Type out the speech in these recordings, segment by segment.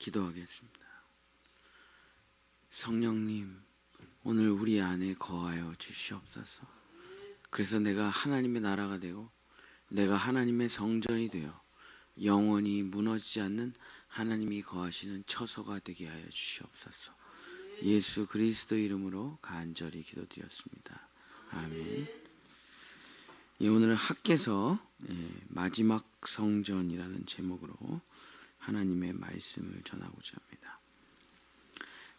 기도하겠습니다. 성령님, 오늘 우리 안에 거하여 주시옵소서. 그래서 내가 하나님의 나라가 되고 내가 하나님의 성전이 되어 영원히 무너지지 않는 하나님이 거하시는 처소가 되게 하여 주시옵소서. 예수 그리스도 이름으로 간절히 기도드렸습니다. 아멘. 오늘 학개서 마지막 성전이라는 제목으로 하나님의 말씀을 전하고자 합니다.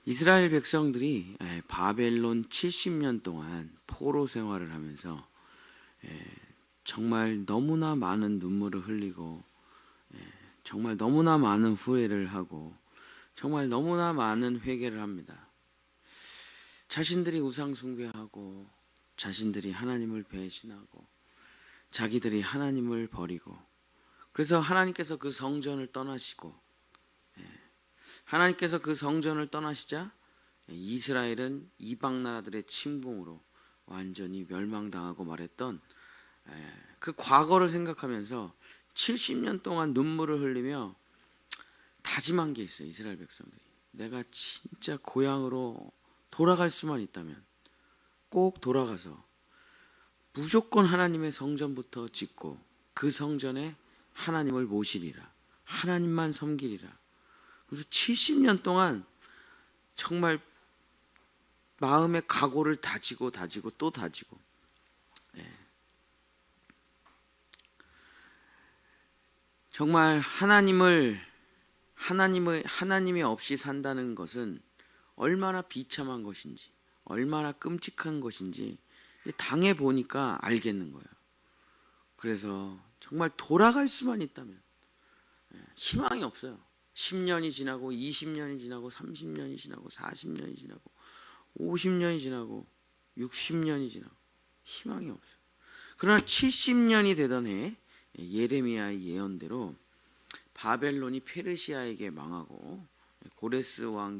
이스라엘 백성들이 바벨론 70년 동안 포로 생활을 하면서 정말 너무나 많은 눈물을 흘리고 정말 너무나 많은 후회를 하고 정말 너무나 많은 회개를 합니다. 자신들이 우상 숭배하고 자신들이 하나님을 배신하고 자기들이 하나님을 버리고, 그래서 하나님께서 그 성전을 떠나시고 하나님께서 그 성전을 떠나시자 이스라엘은 이방 나라들의 침공으로 완전히 멸망당하고 말했던 그 과거를 생각하면서 70년 동안 눈물을 흘리며 다짐한 게 있어요. 이스라엘 백성들이 내가 진짜 고향으로 돌아갈 수만 있다면 꼭 돌아가서 무조건 하나님의 성전부터 짓고 그 성전에 하나님을 모시리라, 하나님만 섬기리라. 그래서 70년 동안 정말 마음의 각오를 다지고 또 다지고, 정말 하나님이 없이 산다는 것은 얼마나 비참한 것인지, 얼마나 끔찍한 것인지 당해 보니까 알겠는 거예요. 그래서 정말 돌아갈 수만 있다면 희망이 없어요. 10년이 지나고 20년이 지나고 30년이 지나고 40년이 지나고 50년이 지나고 60년이 지나고 희망이 없어요. 그러나 70년이 되던 해 예레미야의 예언대로 바벨론이 페르시아에게 망하고 고레스 왕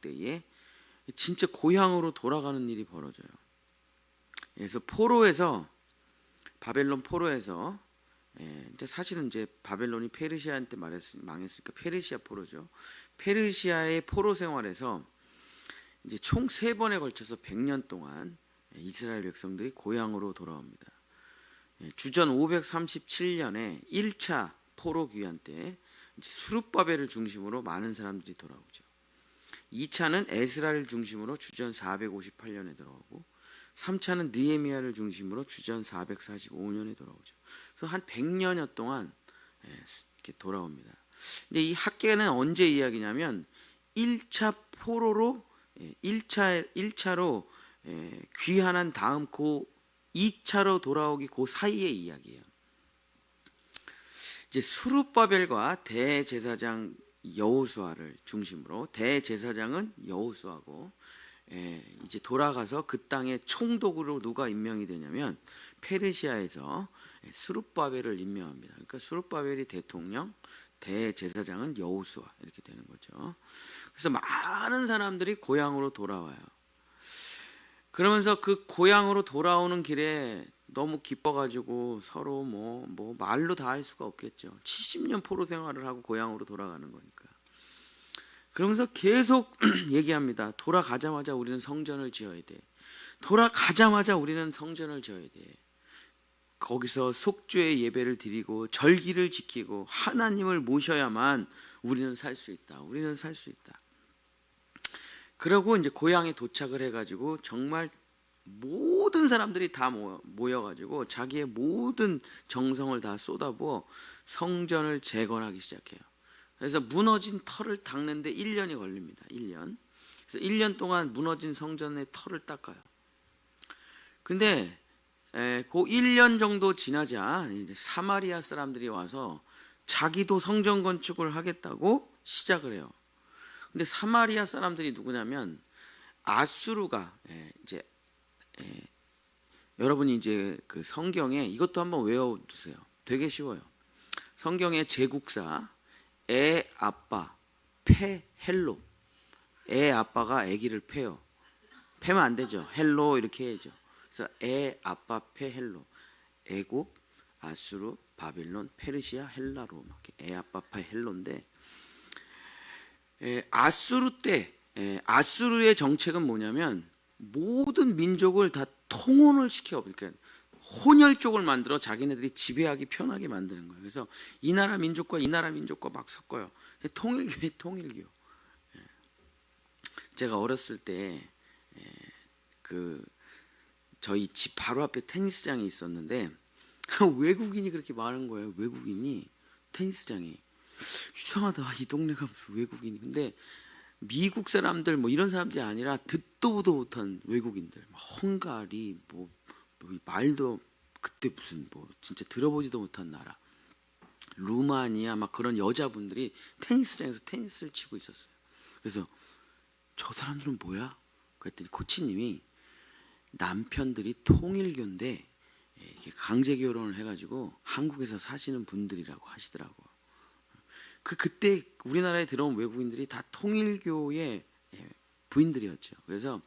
때에 진짜 고향으로 돌아가는 일이 벌어져요. 그래서 바벨론 포로에서 사실은 이제 바벨론이 페르시아한테 망했으니까 페르시아 포로죠. 페르시아의 포로 생활에서 이제 총 3번에 걸쳐서 100년 동안 이스라엘 백성들이 고향으로 돌아옵니다. 주전 537년에 1차 포로 귀환 때 스룹바벨을 중심으로 많은 사람들이 돌아오죠. 2차는 에스라를 중심으로 주전 458년에 돌아오고 3차는 느헤미야를 중심으로 주전 445년에 돌아오죠. 그래서 한 100년여 동안 이렇게 돌아옵니다. 근데 이 학계는 언제 이야기냐면 1차 포로로 1차로 귀환한 다음 그 2차로 돌아오기 그 사이의 이야기예요. 이제 스룹바벨과 대제사장 여호수아를 중심으로, 대제사장은 여호수아고 이제 돌아가서 그 땅의 총독으로 누가 임명이 되냐면 페르시아에서 스룹바벨을 임명합니다. 그러니까 스룹바벨이 대통령, 대제사장은 여호수아 이렇게 되는 거죠. 그래서 많은 사람들이 고향으로 돌아와요. 그러면서 그 고향으로 돌아오는 길에 너무 기뻐가지고 서로 뭐 말로 다 할 수가 없겠죠. 70년 포로 생활을 하고 고향으로 돌아가는 거니까. 그러면서 계속 얘기합니다. 돌아가자마자 우리는 성전을 지어야 돼. 돌아가자마자 우리는 성전을 지어야 돼. 거기서 속죄의 예배를 드리고 절기를 지키고 하나님을 모셔야만 우리는 살 수 있다. 우리는 살 수 있다. 그러고 이제 고향에 도착을 해가지고 정말 모든 사람들이 다 모여가지고 자기의 모든 정성을 다 쏟아부어 성전을 재건하기 시작해요. 그래서 무너진 터를 닦는데 1년이 걸립니다. 1년. 그래서 1년 동안 무너진 성전의 터를 닦아요. 근데 그 1년 정도 지나자 이제 사마리아 사람들이 와서 자기도 성전 건축을 하겠다고 시작을 해요. 근데 사마리아 사람들이 누구냐면 아수르가 이제 여러분이 이제 그 성경에 이것도 한번 외워두세요. 되게 쉬워요. 성경의 제국사 애 아빠 패 헬로, 애 아빠가 아기를 패요. 패면 안 되죠. 헬로 이렇게 해야죠. 그래서 애 아빠 패 헬로, 애국, 아수르, 바빌론, 페르시아, 헬라, 로마, 애 아빠 패 헬로인데 아수르 때 아수르의 정책은 뭐냐면 모든 민족을 다 통혼을 시켜, 그러니까 혼혈 쪽을 만들어 자기네들이 지배하기 편하게 만드는 거예요. 그래서 이 나라 민족과 이 나라 민족과 막 섞어요. 통일교회 통일교. 제가 어렸을 때 그 저희 집 바로 앞에 테니스장이 있었는데 외국인이 그렇게 많은 거예요. 외국인이 테니스장에. 이상하다, 이 동네가 무슨 외국인이. 근데 미국 사람들 뭐 이런 사람들이 아니라 듣도 보도 못한 외국인들, 헝가리 뭐 말도 그때 무슨 뭐 진짜 들어보지도 못한 나라, 루마니아 막 그런 여자분들이 테니스장에서 테니스를 치고 있었어요. 그래서 저 사람들은 뭐야? 그랬더니 코치님이 남편들이 통일교인데 이렇게 강제 결혼을 해가지고 한국에서 사시는 분들이라고 하시더라고. 그때 우리나라에 들어온 외국인들이 다 통일교의 부인들이었죠. 그래서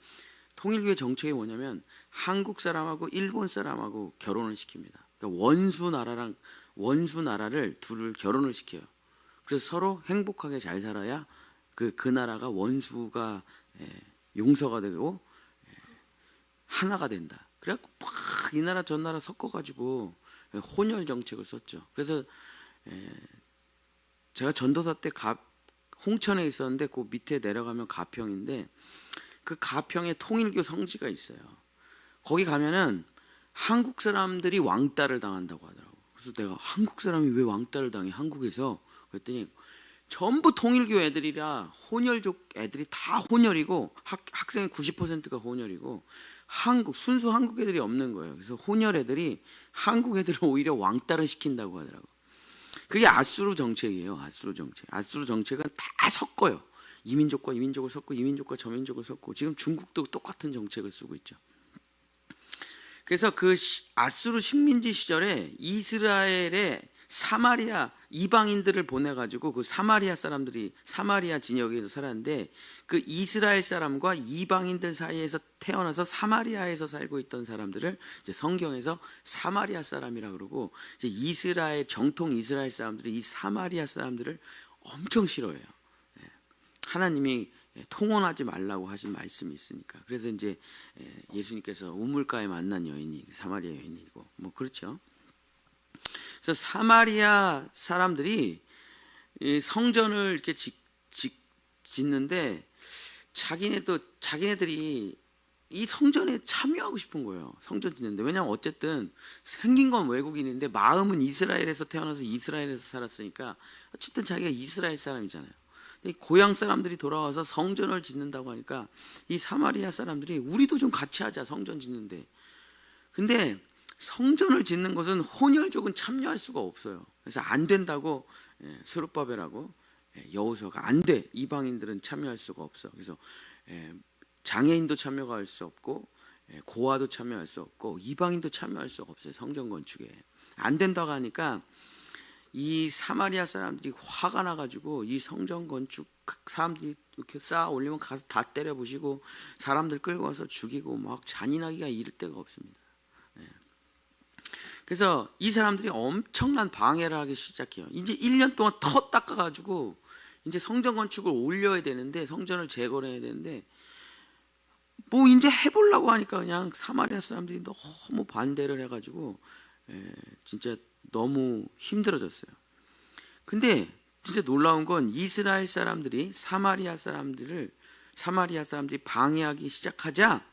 통일교의 정책이 뭐냐면 한국 사람하고 일본 사람하고 결혼을 시킵니다. 그러니까 원수 나라를 둘을 결혼을 시켜요. 그래서 서로 행복하게 잘 살아야 그 나라가 원수가 용서가 되고 하나가 된다. 그래갖고 막 이 나라 저 나라 섞어가지고 혼혈 정책을 썼죠. 그래서 제가 전도사 때 홍천에 있었는데 그 밑에 내려가면 가평인데 그 가평에 통일교 성지가 있어요. 거기 가면은 한국 사람들이 왕따를 당한다고 하더라고. 그래서 내가 한국 사람이 왜 왕따를 당해 한국에서? 그랬더니 전부 통일교 애들이라 혼혈족 애들이 다 혼혈이고 학생의 90%가 혼혈이고 순수 한국 애들이 없는 거예요. 그래서 혼혈 애들이 한국 애들을 오히려 왕따를 시킨다고 하더라고. 그게 아수르 정책이에요. 아수르 정책. 아수르 정책은 다 섞어요. 이 민족과 이 민족을 섞고 이 민족과 저 민족을 섞고 지금 중국도 똑같은 정책을 쓰고 있죠. 그래서 그 아수르 식민지 시절에 이스라엘에 사마리아 이방인들을 보내가지고 그 사마리아 사람들이 사마리아 진역에서 살았는데 그 이스라엘 사람과 이방인들 사이에서 태어나서 사마리아에서 살고 있던 사람들을 이제 성경에서 사마리아 사람이라 그러고 이제 이스라엘 정통 이스라엘 사람들이 이 사마리아 사람들을 엄청 싫어해요. 하나님이 통혼하지 말라고 하신 말씀이 있으니까. 그래서 이제 예수님께서 우물가에 만난 여인이 사마리아 여인이고 뭐 그렇죠. 그래서 사마리아 사람들이 성전을 이렇게 짓는데 자기네들이 이 성전에 참여하고 싶은 거예요. 성전 짓는데. 왜냐하면 어쨌든 생긴 건 외국인인데 마음은 이스라엘에서 태어나서 이스라엘에서 살았으니까 어쨌든 자기가 이스라엘 사람이잖아요. 고향 사람들이 돌아와서 성전을 짓는다고 하니까 이 사마리아 사람들이 우리도 좀 같이 하자, 성전 짓는데. 근데 성전을 짓는 것은 혼혈족은 참여할 수가 없어요. 그래서 안 된다고 스룹바벨하고 여호수아가 안 돼. 이방인들은 참여할 수가 없어. 그래서 장애인도 참여할 수 없고 고아도 참여할 수 없고 이방인도 참여할 수가 없어요. 성전 건축에. 안 된다고 하니까 이 사마리아 사람들이 화가 나가지고 이 성전 건축 사람들이 이렇게 쌓아 올리면 가서 다 때려 부시고 사람들 끌고 와서 죽이고 막 잔인하기가 이를 데가 없습니다. 그래서 이 사람들이 엄청난 방해를 하기 시작해요. 이제 1년 동안 터 닦아가지고 이제 성전 건축을 올려야 되는데 성전을 재건해야 되는데 뭐 이제 해보려고 하니까 그냥 사마리아 사람들이 너무 반대를 해가지고 진짜 너무 힘들어졌어요. 근데 진짜 놀라운 건 이스라엘 사람들이 사마리아 사람들이 방해하기 시작하자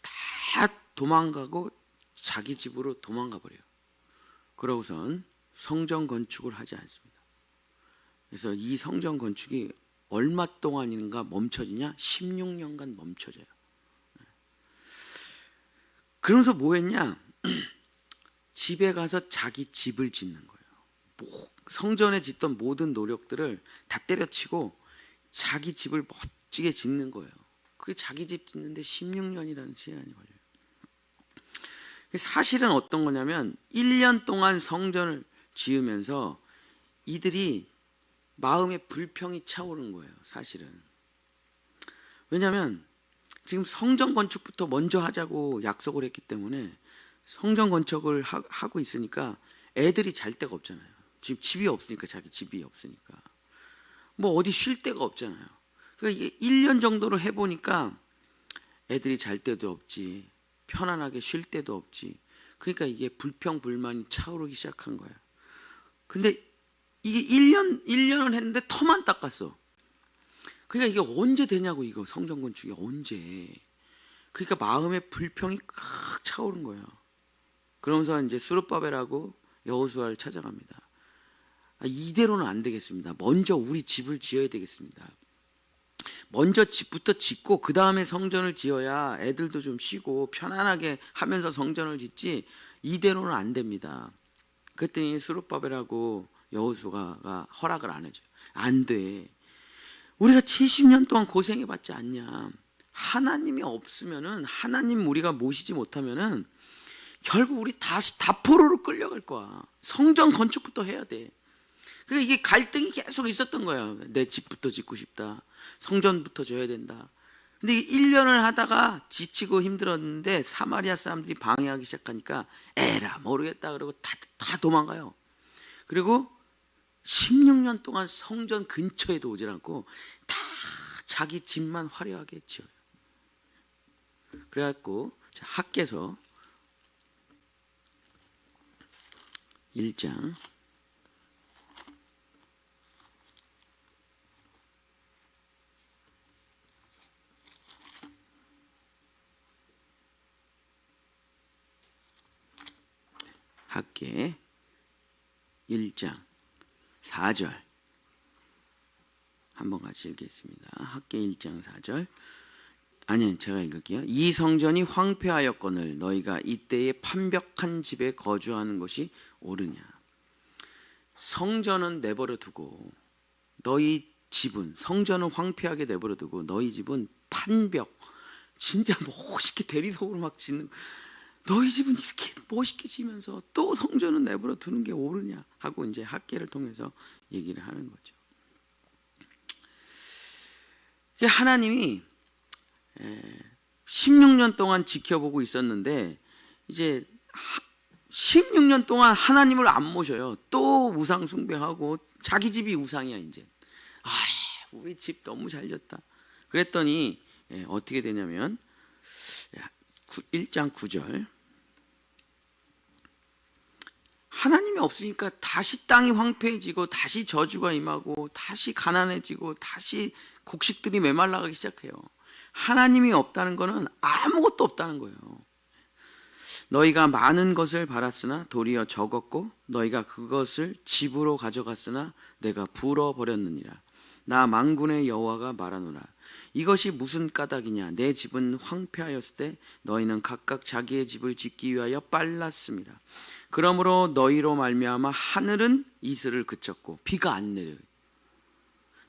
다 도망가고 자기 집으로 도망가 버려요. 그러고선 성전 건축을 하지 않습니다. 그래서 이 성전 건축이 얼마 동안인가 멈춰지냐? 16년간 멈춰져요. 그러면서 뭐 했냐? 집에 가서 자기 집을 짓는 거예요. 성전에 짓던 모든 노력들을 다 때려치고 자기 집을 멋지게 짓는 거예요. 그게 자기 집 짓는데 16년이라는 시간이 걸려요. 사실은 어떤 거냐면 1년 동안 성전을 지으면서 이들이 마음에 불평이 차오른 거예요. 사실은. 왜냐하면 지금 성전 건축부터 먼저 하자고 약속을 했기 때문에 성전 건축을 하고 있으니까 애들이 잘 데가 없잖아요. 지금 집이 없으니까, 자기 집이 없으니까 뭐 어디 쉴 데가 없잖아요. 그러니까 이게 1년 정도로 해보니까 애들이 잘 데도 없지, 편안하게 쉴 데도 없지. 그러니까 이게 불평불만이 차오르기 시작한 거예요. 근데 이게 1년을 했는데 터만 닦았어. 그러니까 이게 언제 되냐고, 이거 성전 건축이 언제. 그러니까 마음에 불평이 칵 차오른 거예요. 그러면서 이제 스룹바벨하고 여호수아를 찾아갑니다. 이대로는 안 되겠습니다. 먼저 우리 집을 지어야 되겠습니다. 먼저 집부터 짓고 그 다음에 성전을 지어야 애들도 좀 쉬고 편안하게 하면서 성전을 짓지, 이대로는 안 됩니다. 그랬더니 스룹바벨하고 여호수아가 허락을 안 해줘요. 안 돼. 우리가 70년 동안 고생해봤지 않냐. 하나님이 없으면은, 하나님 우리가 모시지 못하면은 결국 우리 다시 다포로로 끌려갈 거야. 성전 건축부터 해야 돼. 그러니까 이게 갈등이 계속 있었던 거야. 내 집부터 짓고 싶다, 성전부터 져야 된다. 근데 1년을 하다가 지치고 힘들었는데 사마리아 사람들이 방해하기 시작하니까 에라 모르겠다 그러고 다 도망가요. 그리고 16년 동안 성전 근처에도 오질 않고 다 자기 집만 화려하게 지어요. 그래갖고 학개서 1장 학개 1장 4절 한번 같이 읽겠습니다. 학개 1장 4절. 아니요, 제가 읽을게요. 이 성전이 황폐하였거늘 너희가 이때에 판벽한 집에 거주하는 것이 옳으냐. 성전은 내버려 두고 너희 집은, 성전은 황폐하게 내버려 두고 너희 집은 판벽, 진짜 멋있게 대리석으로 막 짓는, 너희 집은 이렇게 멋있게 지면서 또 성전은 내버려 두는 게 옳으냐 하고 이제 학개를 통해서 얘기를 하는 거죠. 하나님이 16년 동안 지켜보고 있었는데 이제 16년 동안 하나님을 안 모셔요. 또 우상 숭배하고 자기 집이 우상이야 이제. 우리 집 너무 잘 졌다. 그랬더니 어떻게 되냐면 1장 9절. 하나님이 없으니까 다시 땅이 황폐해지고 다시 저주가 임하고 다시 가난해지고 다시 곡식들이 메말라가기 시작해요. 하나님이 없다는 것은 아무것도 없다는 거예요. 너희가 많은 것을 바랐으나 도리어 적었고 너희가 그것을 집으로 가져갔으나 내가 불어버렸느니라. 나 만군의 여호와가 말하노라. 이것이 무슨 까닭이냐. 내 집은 황폐하였을 때 너희는 각각 자기의 집을 짓기 위하여 빨랐습니다. 그러므로 너희로 말미암아 하늘은 이슬을 그쳤고 비가 안 내려요.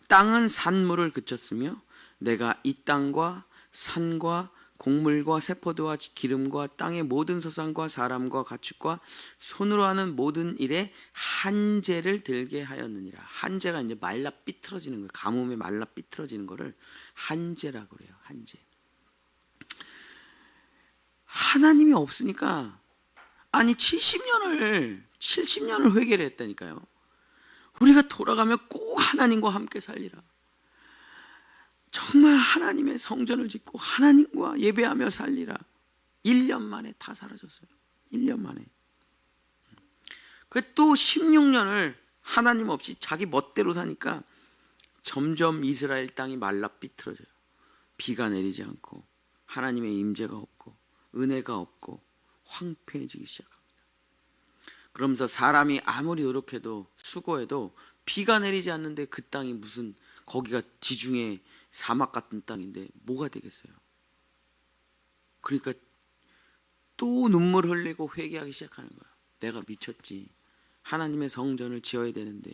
땅은 산물을 그쳤으며 내가 이 땅과 산과 곡물과 세포도와 기름과 땅의 모든 소산과 사람과 가축과 손으로 하는 모든 일에 한재를 들게 하였느니라. 한재가 이제 말라 삐뚤어지는 거예요. 가뭄에 말라 삐뚤어지는 거를 한재라고 그래요. 한재. 하나님이 없으니까, 아니 70년을 회개를 했다니까요. 우리가 돌아가면 꼭 하나님과 함께 살리라. 정말 하나님의 성전을 짓고 하나님과 예배하며 살리라. 1년 만에 다 사라졌어요. 1년 만에. 또 16년을 하나님 없이 자기 멋대로 사니까 점점 이스라엘 땅이 말라 삐뚤어져요. 비가 내리지 않고 하나님의 임재가 없고 은혜가 없고 황폐해지기 시작합니다. 그러면서 사람이 아무리 노력해도 수고해도 비가 내리지 않는데 그 땅이 무슨, 거기가 지중해 사막 같은 땅인데 뭐가 되겠어요. 그러니까 또 눈물 흘리고 회개하기 시작하는 거야. 내가 미쳤지. 하나님의 성전을 지어야 되는데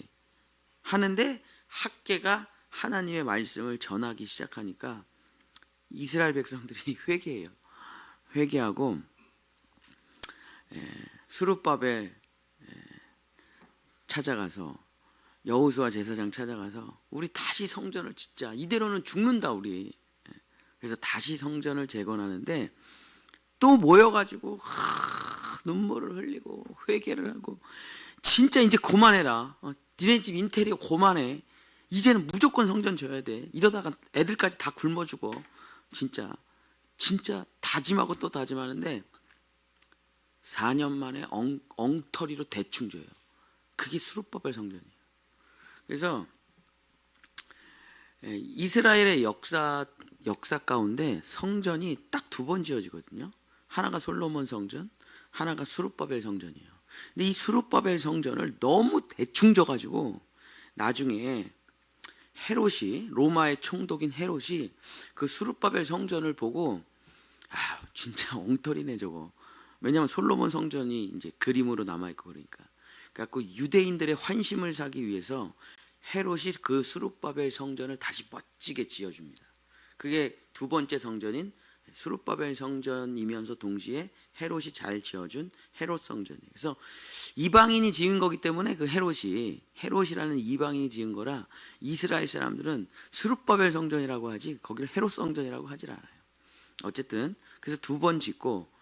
하는데 학개가 하나님의 말씀을 전하기 시작하니까 이스라엘 백성들이 회개해요. 회개하고 스룹바벨 찾아가서, 여호수아 제사장 찾아가서 우리 다시 성전을 짓자. 이대로는 죽는다 우리. 그래서 다시 성전을 재건하는데 또 모여가지고 눈물을 흘리고 회개를 하고, 진짜 이제 그만해라. 니네 집 인테리어 그만해. 이제는 무조건 성전 져야 돼. 이러다가 애들까지 다 굶어 죽어. 진짜 다짐하고 또 다짐하는데 4년 만에 엉터리로 대충 져요. 그게 스룹바벨 성전이에요. 그래서 이스라엘의 역사 가운데 성전이 딱 두 번 지어지거든요. 하나가 솔로몬 성전, 하나가 스룹바벨 성전이에요. 근데 이 스룹바벨 성전을 너무 대충 져가지고 나중에 헤롯이, 로마의 총독인 헤롯이 그 스룹바벨 성전을 보고 진짜 엉터리네 저거. 왜냐하면 솔로몬 성전이 이제 그림으로 남아있고 그러니까. 그래갖고 유대인들의 환심을 사기 위해서 헤롯이 그 스룹바벨 성전을 다시 멋지게 지어줍니다. 그게 두 번째 성전인 스룹바벨 성전이면서 동시에 헤롯이 잘 지어준 헤롯 성전이에요. 그래서 이방인이 지은 거기 때문에 그 헤롯이라는 이방인이 지은 거라 이스라엘 사람들은 스룹바벨 성전이라고 하지 거기를 헤롯 성전이라고 하질 않아요. 어쨌든 그래서 두 번 짓고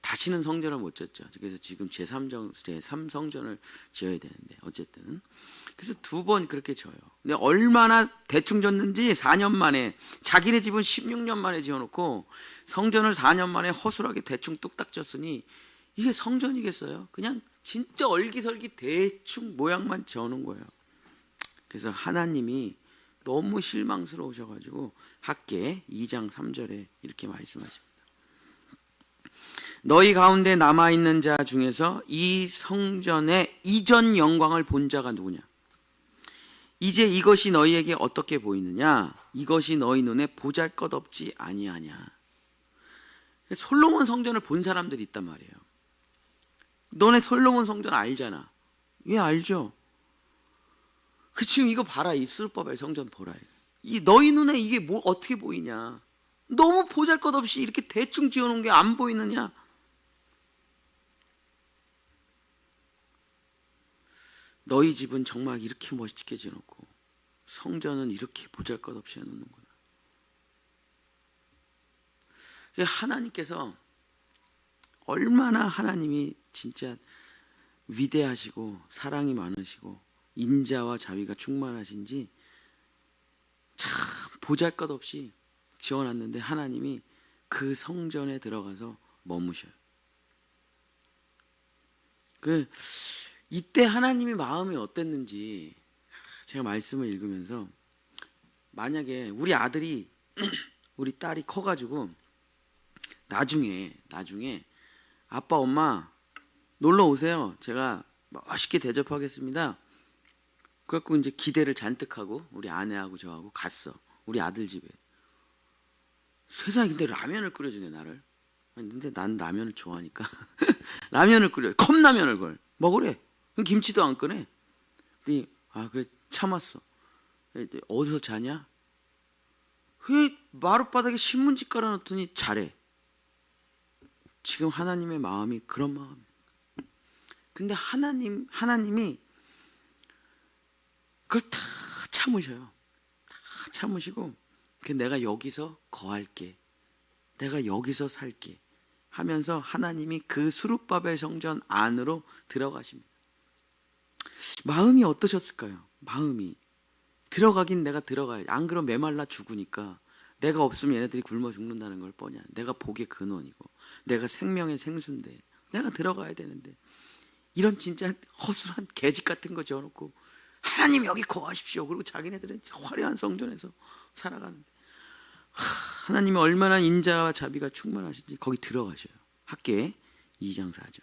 다시는 성전을 못 졌죠. 그래서 지금 제3성전을 지어야 되는데 어쨌든 그래서 두 번 그렇게 져요. 근데 얼마나 대충 졌는지 4년 만에 자기네 집은 16년 만에 지어놓고 성전을 4년 만에 허술하게 대충 뚝딱 졌으니 이게 성전이겠어요? 그냥 진짜 얼기설기 대충 모양만 지어놓은 거예요. 그래서 하나님이 너무 실망스러우셔가지고 학개 2장 3절에 이렇게 말씀하십니다. 너희 가운데 남아있는 자 중에서 이 성전의 이전 영광을 본 자가 누구냐? 이제 이것이 너희에게 어떻게 보이느냐? 이것이 너희 눈에 보잘것없지 아니하냐? 솔로몬 성전을 본 사람들이 있단 말이에요. 너네 솔로몬 성전 알잖아. 왜 알죠? 지금 이거 봐라. 이 스룹바벨 성전 보라. 이 너희 눈에 이게 뭐 어떻게 보이냐? 너무 보잘것없이 이렇게 대충 지어놓은 게 안 보이느냐? 너희 집은 정말 이렇게 멋있게 지어놓고 성전은 이렇게 보잘것없이 해놓는구나. 하나님께서 얼마나 하나님이 진짜 위대하시고 사랑이 많으시고 인자와 자비가 충만하신지 참 보잘것없이 지어놨는데 하나님이 그 성전에 들어가서 머무셔요. 이때 하나님의 마음이 어땠는지 제가 말씀을 읽으면서 만약에 우리 아들이 우리 딸이 커가지고 나중에 아빠 엄마 놀러 오세요. 제가 멋있게 대접하겠습니다. 그래갖고 이제 기대를 잔뜩 하고 우리 아내하고 저하고 갔어. 우리 아들 집에. 세상에 근데 라면을 끓여주네 나를. 근데 난 라면을 좋아하니까 라면을 끓여. 컵라면을 걸 먹으래. 김치도 안 꺼내. 그래 참았어. 어디서 자냐? 왜 마룻바닥에 신문지 깔아놓더니 자래. 지금 하나님의 마음이 그런 마음이에요. 근데 하나님이 그걸 다 참으셔요. 다 참으시고 내가 여기서 거할게. 내가 여기서 살게 하면서 하나님이 그 스룹바벨 성전 안으로 들어가십니다. 마음이 어떠셨을까요? 마음이 들어가긴 내가 들어가야지. 안 그러면 메말라 죽으니까 내가 없으면 얘네들이 굶어 죽는다는 걸 뻔히 알아. 내가 복의 근원이고 내가 생명의 생수인데 내가 들어가야 되는데 이런 진짜 허술한 계집 같은 거 지어놓고 하나님 여기 거하십시오. 그리고 자기네들은 화려한 성전에서 살아가는데 하나님이 얼마나 인자와 자비가 충만하신지 거기 들어가셔요. 학개 2장 4절.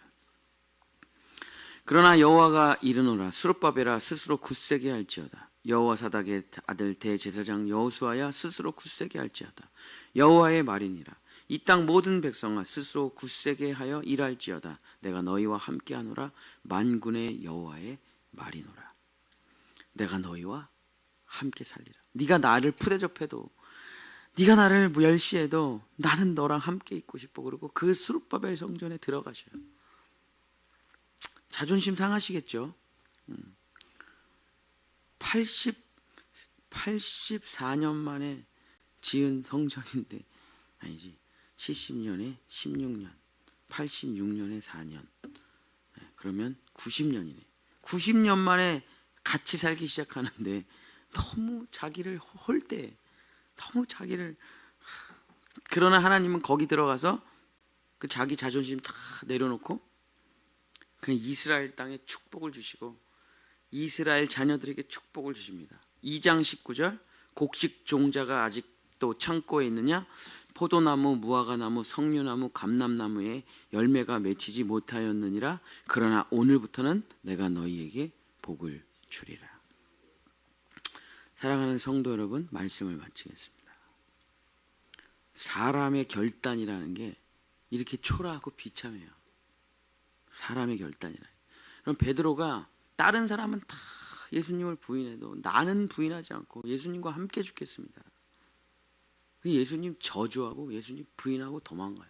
그러나 여호와가 이르노라 스룹바벨아 스스로 굳세게 할지어다. 여호와 사닥의 아들 대제사장 여호수아야 스스로 굳세게 할지어다. 여호와의 말이니라. 이 땅 모든 백성아 스스로 굳세게 하여 일할지어다. 내가 너희와 함께하노라. 만군의 여호와의 말이노라. 내가 너희와 함께 살리라. 네가 나를 푸대접해도 네가 나를 멸시해도 나는 너랑 함께 있고 싶어. 그리고 그 스룹바벨 성전에 들어가셔요. 자존심 상하시겠죠. 84년 만에 지은 성전인데 아니지 70년에 16년 86년에 4년 그러면 90년이네. 90년 만에 같이 살기 시작하는데 너무 자기를 홀대, 너무 자기를. 그러나 하나님은 거기 들어가서 그 자기 자존심 다 내려놓고 그냥 이스라엘 땅에 축복을 주시고 이스라엘 자녀들에게 축복을 주십니다. 2장 19절, 곡식 종자가 아직도 창고에 있느냐? 포도나무, 무화과나무, 석류나무, 감람나무에 열매가 맺히지 못하였느니라. 그러나 오늘부터는 내가 너희에게 복을 주리라. 사랑하는 성도 여러분, 말씀을 마치겠습니다. 사람의 결단이라는 게 이렇게 초라하고 비참해요. 사람의 결단이라. 그럼 베드로가 다른 사람은 다 예수님을 부인해도 나는 부인하지 않고 예수님과 함께 죽겠습니다. 예수님 저주하고 예수님 부인하고 도망가요.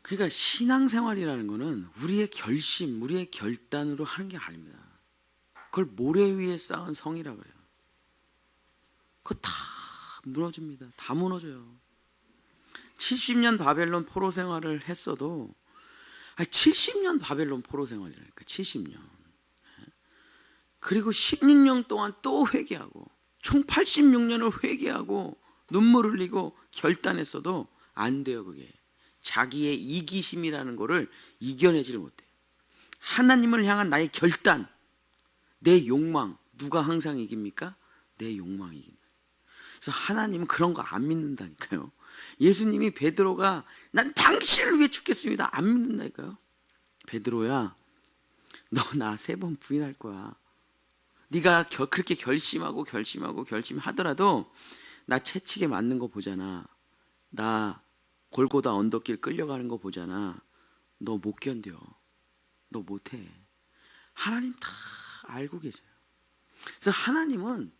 그러니까 신앙생활이라는 거는 우리의 결심, 우리의 결단으로 하는 게 아닙니다. 그걸 모래 위에 쌓은 성이라 그래요. 그거 다 무너집니다. 다 무너져요. 70년 바벨론 포로 생활을 했어도 70년 바벨론 포로 생활이라니까. 70년. 그리고 16년 동안 또 회개하고 총 86년을 회개하고 눈물 흘리고 결단했어도 안 돼요. 그게 자기의 이기심이라는 거를 이겨내지를 못해요. 하나님을 향한 나의 결단, 내 욕망, 누가 항상 이깁니까? 내 욕망이 이깁니다. 그래서 하나님은 그런 거 안 믿는다니까요. 예수님이 베드로가 난 당신을 위해 죽겠습니다 안 믿는다니까요. 베드로야, 너 나 3번 부인할 거야. 네가 그렇게 결심하더라도 나 채찍에 맞는 거 보잖아. 나 골고다 언덕길 끌려가는 거 보잖아. 너 못 견뎌. 너 못해. 하나님 다 알고 계세요. 그래서 하나님은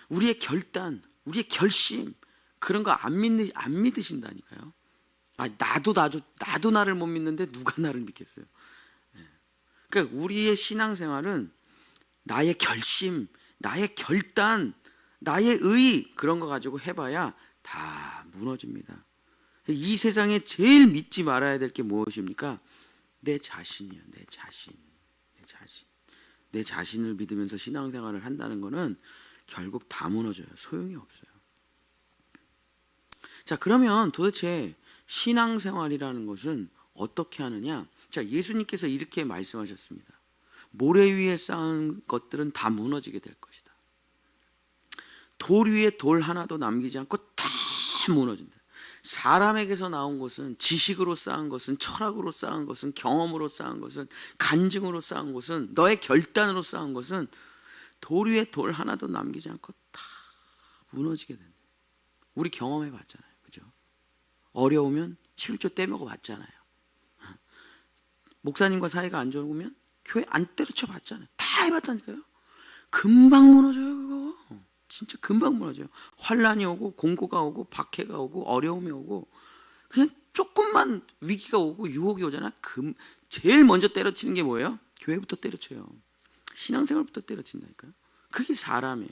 우리의 결단, 우리의 결심 그런 거 안 믿으신다니까요. 나도 나를 못 믿는데 누가 나를 믿겠어요. 그러니까 우리의 신앙생활은 나의 결심, 나의 결단, 나의 의 그런 거 가지고 해봐야 다 무너집니다. 이 세상에 제일 믿지 말아야 될 게 무엇입니까? 내 자신이에요. 내 자신. 내 자신을 믿으면서 신앙생활을 한다는 거는 결국 다 무너져요. 소용이 없어요. 자, 그러면 도대체 신앙생활이라는 것은 어떻게 하느냐? 자, 예수님께서 이렇게 말씀하셨습니다. 모래 위에 쌓은 것들은 다 무너지게 될 것이다. 돌 위에 돌 하나도 남기지 않고 다 무너진다. 사람에게서 나온 것은, 지식으로 쌓은 것은, 철학으로 쌓은 것은, 경험으로 쌓은 것은, 간증으로 쌓은 것은, 너의 결단으로 쌓은 것은 돌 위에 돌 하나도 남기지 않고 다 무너지게 된다. 우리 경험해 봤잖아요. 그죠? 어려우면 7조 떼먹어 봤잖아요. 목사님과 사이가 안 좋으면 교회 안 때려쳐 봤잖아요. 다 해봤다니까요. 금방 무너져요. 그거 진짜 금방 무너져요. 환란이 오고 공고가 오고 박해가 오고 어려움이 오고 그냥 조금만 위기가 오고 유혹이 오잖아. 제일 먼저 때려치는 게 뭐예요? 교회부터 때려쳐요. 신앙생활부터 때려친다니까요. 그게 사람이에요.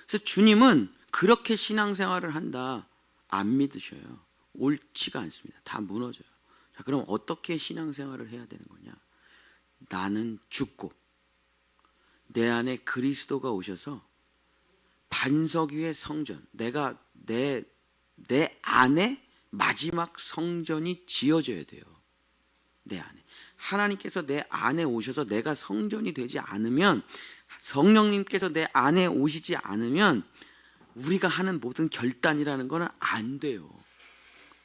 그래서 주님은 그렇게 신앙생활을 한다 안 믿으셔요. 옳지가 않습니다. 다 무너져요. 자, 그럼 어떻게 신앙생활을 해야 되는 거냐? 나는 죽고 내 안에 그리스도가 오셔서 반석 위의 성전, 내가 내 안에 마지막 성전이 지어져야 돼요. 내 안에 하나님께서 내 안에 오셔서 내가 성전이 되지 않으면, 성령님께서 내 안에 오시지 않으면 우리가 하는 모든 결단이라는 거는 안 돼요.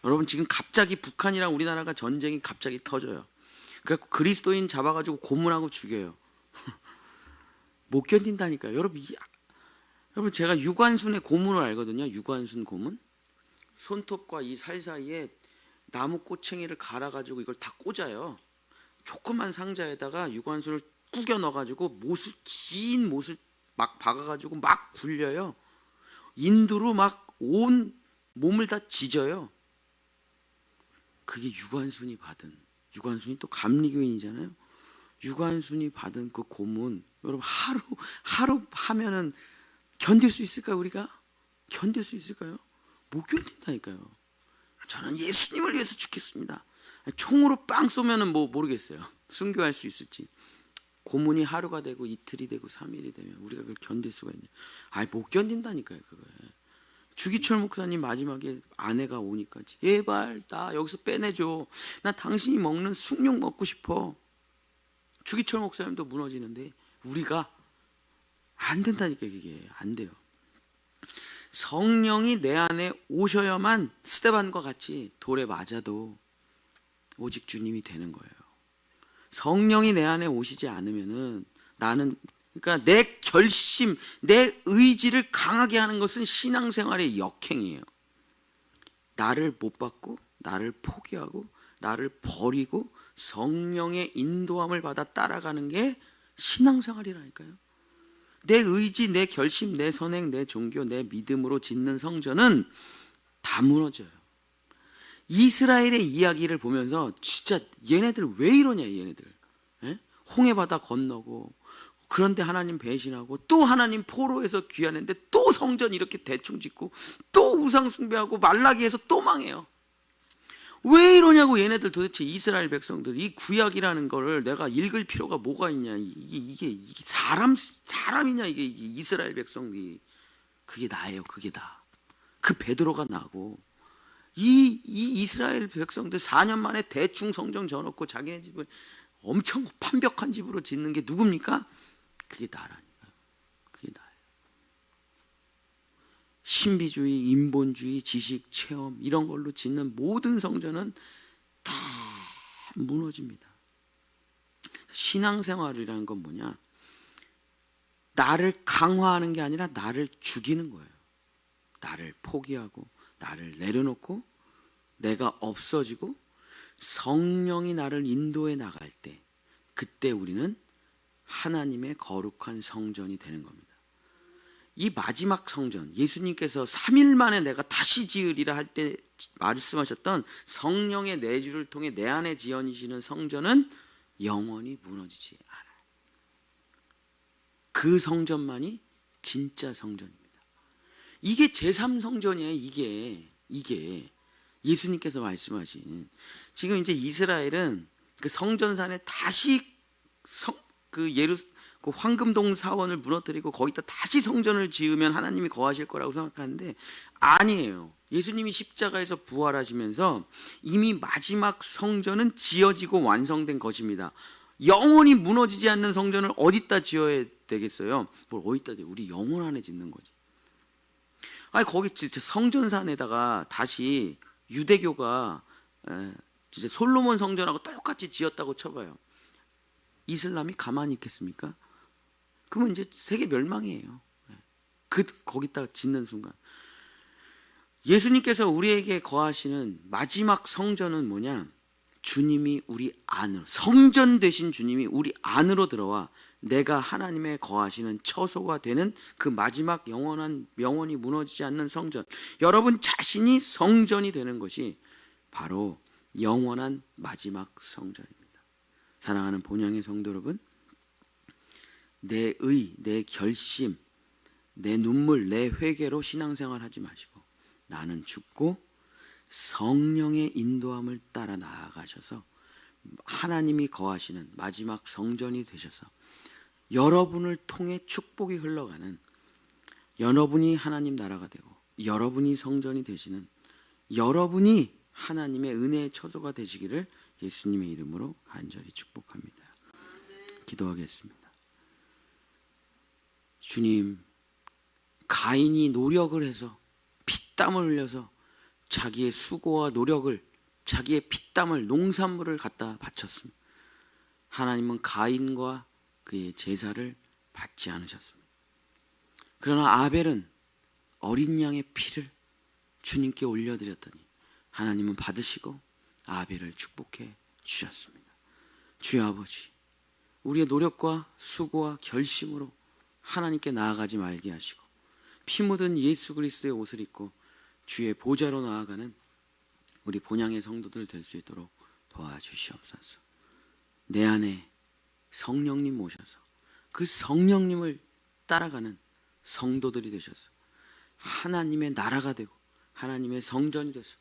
여러분, 지금 갑자기 북한이랑 우리나라가 전쟁이 갑자기 터져요. 그래서 그리스도인 잡아가지고 고문하고 죽여요. 못 견딘다니까요. 여러분, 제가 유관순의 고문을 알거든요. 유관순 고문. 손톱과 이 살 사이에 나무 꼬챙이를 갈아가지고 이걸 다 꽂아요. 조그만 상자에다가 유관순을 꾸겨 넣어가지고 긴 못을 막 박아가지고 막 굴려요. 인두로 막 온 몸을 다 찢어요. 그게 유관순이 또 감리교인이잖아요. 유관순이 받은 그 고문, 여러분 하루 하면은 견딜 수 있을까요? 우리가 견딜 수 있을까요? 못 견딘다니까요. 저는 예수님을 위해서 죽겠습니다. 총으로 빵 쏘면은 뭐 모르겠어요. 순교할 수 있을지. 고문이 하루가 되고 이틀이 되고 3일이 되면 우리가 그걸 견딜 수가 있냐? 아이, 못 견딘다니까요, 그거. 주기철 목사님 마지막에 아내가 오니까 제발 나 여기서 빼내줘. 나 당신이 먹는 숭늉 먹고 싶어. 주기철 목사님도 무너지는데 우리가 안 된다니까. 그게 안 돼요. 성령이 내 안에 오셔야만 스데반과 같이 돌에 맞아도 오직 주님이 되는 거예요. 성령이 내 안에 오시지 않으면은 나는, 그러니까 내 결심, 내 의지를 강하게 하는 것은 신앙생활의 역행이에요. 나를 못 받고, 나를 포기하고, 나를 버리고 성령의 인도함을 받아 따라가는 게 신앙생활이라니까요. 내 의지, 내 결심, 내 선행, 내 종교, 내 믿음으로 짓는 성전은 다 무너져요. 이스라엘의 이야기를 보면서 진짜 얘네들 왜 이러냐, 얘네들. 에? 홍해 바다 건너고, 그런데 하나님 배신하고, 또 하나님 포로에서 귀환했는데 또 성전 이렇게 대충 짓고, 또 우상 숭배하고 말라기에서 또 망해요. 왜 이러냐고. 얘네들 도대체 이스라엘 백성들, 이 구약이라는 거를 내가 읽을 필요가 뭐가 있냐. 이게 사람이냐, 이게 이스라엘 백성이. 그게 나예요. 그게 나. 그 베드로가 나고, 이 이스라엘 백성들 4년 만에 대충 성전 져놓고 자기네 집을 엄청 판벽한 집으로 짓는 게 누굽니까? 그게 나라니까요. 그게 나예요. 신비주의, 인본주의, 지식, 체험 이런 걸로 짓는 모든 성전은 다 무너집니다. 신앙생활이라는 건 뭐냐? 나를 강화하는 게 아니라 나를 죽이는 거예요. 나를 포기하고, 나를 내려놓고, 내가 없어지고 성령이 나를 인도해 나갈 때, 그때 우리는 하나님의 거룩한 성전이 되는 겁니다. 이 마지막 성전, 예수님께서 3일 만에 내가 다시 지으리라 할 때 말씀하셨던 성령의 내주를 통해 내 안에 지어지는 성전은 영원히 무너지지 않아요. 그 성전만이 진짜 성전입니다. 이게 제3성전이에요. 이게 예수님께서 말씀하신, 지금 이제 이스라엘은 그 성전산에 다시 그 황금동 사원을 무너뜨리고 거기다 다시 성전을 지으면 하나님이 거하실 거라고 생각하는데 아니에요. 예수님이 십자가에서 부활하시면서 이미 마지막 성전은 지어지고 완성된 것입니다. 영원히 무너지지 않는 성전을 어디다 지어야 되겠어요? 뭘 어디다 지어? 우리 영혼 안에 짓는 거지. 아니, 거기 진짜 성전산에다가 다시 유대교가 진짜 솔로몬 성전하고 똑같이 지었다고 쳐봐요. 이슬람이 가만히 있겠습니까? 그러면 이제 세계 멸망이에요. 거기다가 짓는 순간. 예수님께서 우리에게 거하시는 마지막 성전은 뭐냐? 주님이 우리 안으로, 성전 되신 주님이 우리 안으로 들어와 내가 하나님의 거하시는 처소가 되는 그 마지막 영원히 무너지지 않는 성전. 여러분 자신이 성전이 되는 것이 바로 영원한 마지막 성전입니다. 사랑하는 본향의 성도 여러분, 내 결심, 내 눈물, 내 회개로 신앙생활 하지 마시고 나는 죽고 성령의 인도함을 따라 나아가셔서 하나님이 거하시는 마지막 성전이 되셔서 여러분을 통해 축복이 흘러가는, 여러분이 하나님 나라가 되고 여러분이 성전이 되시는, 여러분이 하나님의 은혜의 처소가 되시기를 예수님의 이름으로 간절히 축복합니다. 기도하겠습니다. 주님, 가인이 노력을 해서 피땀을 흘려서 자기의 수고와 노력을, 자기의 피땀을, 농산물을 갖다 바쳤습니다. 하나님은 가인과 그의 제사를 받지 않으셨습니다. 그러나 아벨은 어린 양의 피를 주님께 올려드렸더니 하나님은 받으시고 아벨을 축복해 주셨습니다. 주여 아버지, 우리의 노력과 수고와 결심으로 하나님께 나아가지 말게 하시고 피 묻은 예수 그리스도의 옷을 입고 주의 보좌로 나아가는 우리 본향의 성도들 될 수 있도록 도와주시옵소서. 내 안에 성령님 모셔서 그 성령님을 따라가는 성도들이 되셔서 하나님의 나라가 되고 하나님의 성전이 돼서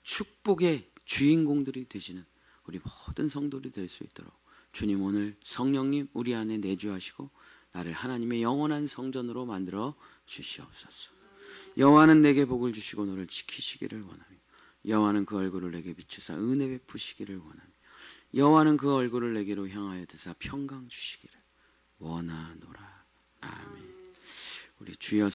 축복의 주인공들이 되시는 우리 모든 성도들이 될 수 있도록 주님, 오늘 성령님 우리 안에 내주하시고 나를 하나님의 영원한 성전으로 만들어 주시옵소서. 여호와는 내게 복을 주시고 너를 지키시기를 원하며 여호와는 그 얼굴을 내게 비추사 은혜 베푸시기를 원하며 여호와는 그 얼굴을 내게로 향하여 드사 평강 주시기를 원하노라. 아멘. 우리 주여